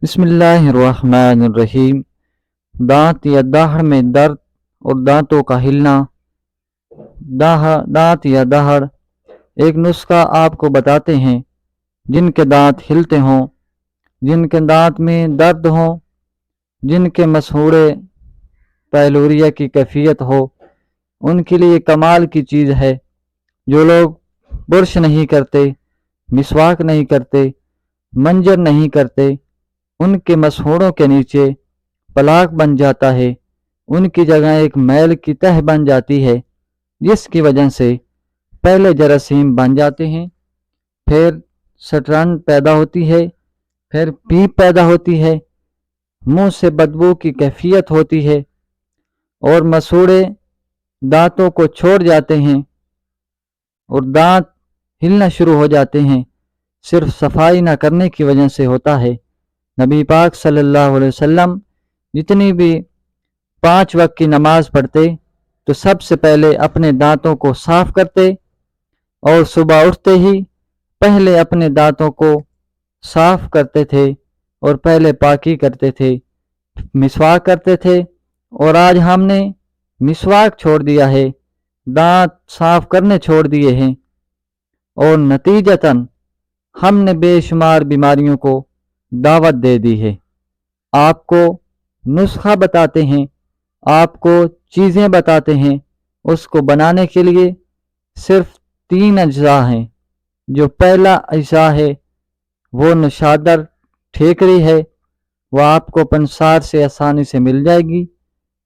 بسم اللہ الرحمن الرحیم۔ دانت یا دہڑ میں درد اور دانتوں کا ہلنا۔ دانت یا دہڑ ایک نسخہ آپ کو بتاتے ہیں جن کے دانت ہلتے ہوں، جن کے دانت میں درد ہوں، جن کے مسہوڑے پیلوریا کی کیفیت ہو، ان کے لیے کمال کی چیز ہے۔ جو لوگ برش نہیں کرتے، مسواک نہیں کرتے، منجن نہیں کرتے، ان کے مسہوڑوں کے نیچے پلاک بن جاتا ہے، ان کی جگہ ایک میل کی تہ بن جاتی ہے، جس کی وجہ سے پہلے جراثیم بن جاتے ہیں، پھر سٹرن پیدا ہوتی ہے، پھر پیپ پیدا ہوتی ہے، منہ سے بدبو کی کیفیت ہوتی ہے، اور مسوڑے دانتوں کو چھوڑ جاتے ہیں اور دانت ہلنا شروع ہو جاتے ہیں۔ صرف صفائی نہ کرنے کی وجہ سے ہوتا ہے۔ نبی پاک صلی اللہ علیہ وسلم جتنی بھی 5 وقت کی نماز پڑھتے تو سب سے پہلے اپنے دانتوں کو صاف کرتے، اور صبح اٹھتے ہی پہلے اپنے دانتوں کو صاف کرتے تھے اور پہلے پاکی کرتے تھے، مسواک کرتے تھے۔ اور آج ہم نے مسواک چھوڑ دیا ہے، دانت صاف کرنے چھوڑ دیے ہیں، اور نتیجتاً ہم نے بے شمار بیماریوں کو دعوت دے دی ہے۔ آپ کو نسخہ بتاتے ہیں، آپ کو چیزیں بتاتے ہیں، اس کو بنانے کے لیے صرف 3 اجزاء ہیں۔ جو پہلا اجزاء ہے وہ نشادر ٹھیکری ہے، وہ آپ کو پنسار سے آسانی سے مل جائے گی۔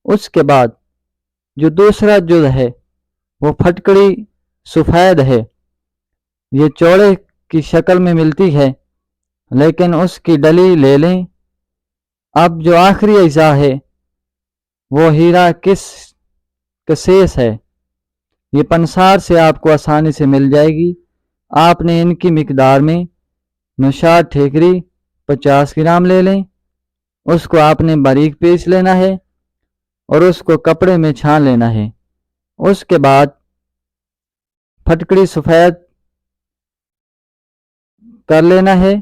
اس کے بعد جو دوسرا جز ہے وہ پھٹکڑی سفید ہے، یہ چوڑے کی شکل میں ملتی ہے، لیکن اس کی ڈلی لے لیں۔ اب جو آخری اجزاء ہے وہ ہیرا کسیس ہے، یہ پنسار سے آپ کو آسانی سے مل جائے گی۔ آپ نے ان کی مقدار میں نشاد ٹھیکری 50 گرام لے لیں، اس کو آپ نے باریک پیس لینا ہے اور اس کو کپڑے میں چھان لینا ہے۔ اس کے بعد پھٹکڑی سفید کر لینا ہے۔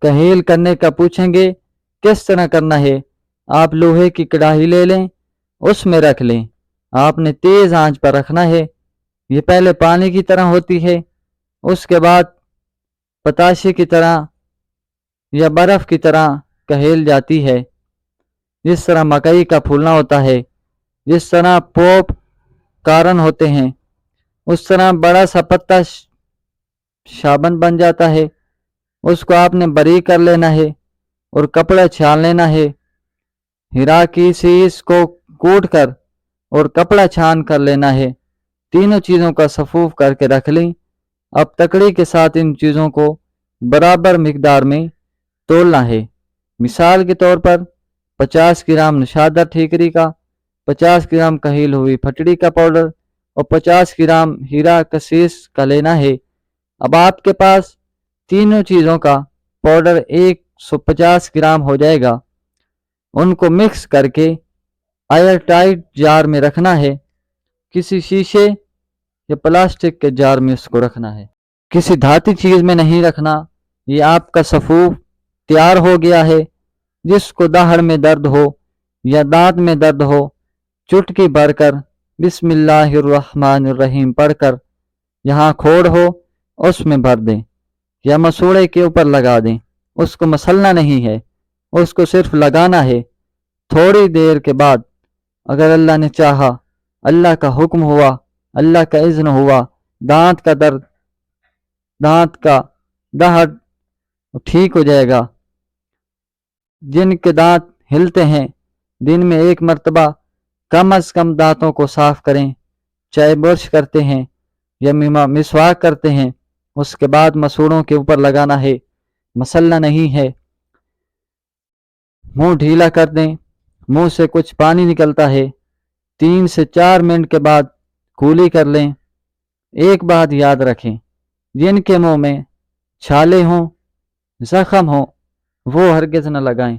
کہیل کرنے کا پوچھیں گے کس طرح کرنا ہے؟ آپ لوہے کی کڑاہی لے لیں، اس میں رکھ لیں، آپ نے تیز آنچ پر رکھنا ہے۔ یہ پہلے پانی کی طرح ہوتی ہے، اس کے بعد پتاشے کی طرح یا برف کی طرح کہیل جاتی ہے، جس طرح مکئی کا پھولنا ہوتا ہے، جس طرح پوپ کارن ہوتے ہیں، اس طرح بڑا سا پتا شابن بن جاتا ہے۔ اس کو آپ نے باریک کر لینا ہے اور کپڑا چھان لینا ہے۔ ہیرا کی سیس کو کوٹ کر اور کپڑا چھان کر لینا ہے۔ تینوں چیزوں کا صفوف کر کے رکھ لیں۔ اب تکڑی کے ساتھ ان چیزوں کو برابر مقدار میں تولنا ہے۔ مثال کے طور پر 50 گرام نشادر ٹھیکری کا، 50 گرام کہیل ہوئی پھٹڑی کا پاؤڈر اور 50 گرام ہیرا کسیس کا لینا ہے۔ اب آپ کے پاس تینوں چیزوں کا پاؤڈر 150 گرام ہو جائے گا۔ ان کو مکس کر کے ایئر ٹائٹ جار میں رکھنا ہے، کسی شیشے یا پلاسٹک کے جار میں اس کو رکھنا ہے، کسی دھاتی چیز میں نہیں رکھنا۔ یہ آپ کا صفوف تیار ہو گیا ہے۔ جس کو دہڑ میں درد ہو یا دانت میں درد ہو، چٹکی بھر کر بسم اللہ الرحمن الرحیم پڑھ کر جہاں کھوڑ ہو اس میں بھر دیں یا مسوڑے کے اوپر لگا دیں۔ اس کو مسلنا نہیں ہے، اس کو صرف لگانا ہے۔ تھوڑی دیر کے بعد اگر اللہ نے چاہا، اللہ کا حکم ہوا، اللہ کا اذن ہوا، دانت کا درد، دانت کا دہڑ ٹھیک ہو جائے گا۔ جن کے دانت ہلتے ہیں دن میں 1 مرتبہ کم از کم دانتوں کو صاف کریں، چاہے برش کرتے ہیں یا مسواک کرتے ہیں، اس کے بعد مسوڑوں کے اوپر لگانا ہے، مسلنا نہیں ہے۔ منہ ڈھیلا کر دیں، منہ سے کچھ پانی نکلتا ہے، 3 سے 4 منٹ کے بعد کولی کر لیں۔ ایک بات یاد رکھیں، جن کے منہ میں چھالے ہوں، زخم ہوں، وہ ہرگز نہ لگائیں،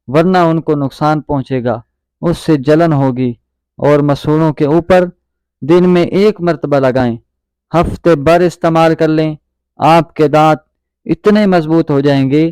ورنہ ان کو نقصان پہنچے گا، اس سے جلن ہوگی۔ اور مسوڑوں کے اوپر دن میں 1 مرتبہ لگائیں، ہفتے بھر استعمال کر لیں، آپ کے دانت اتنے مضبوط ہو جائیں گے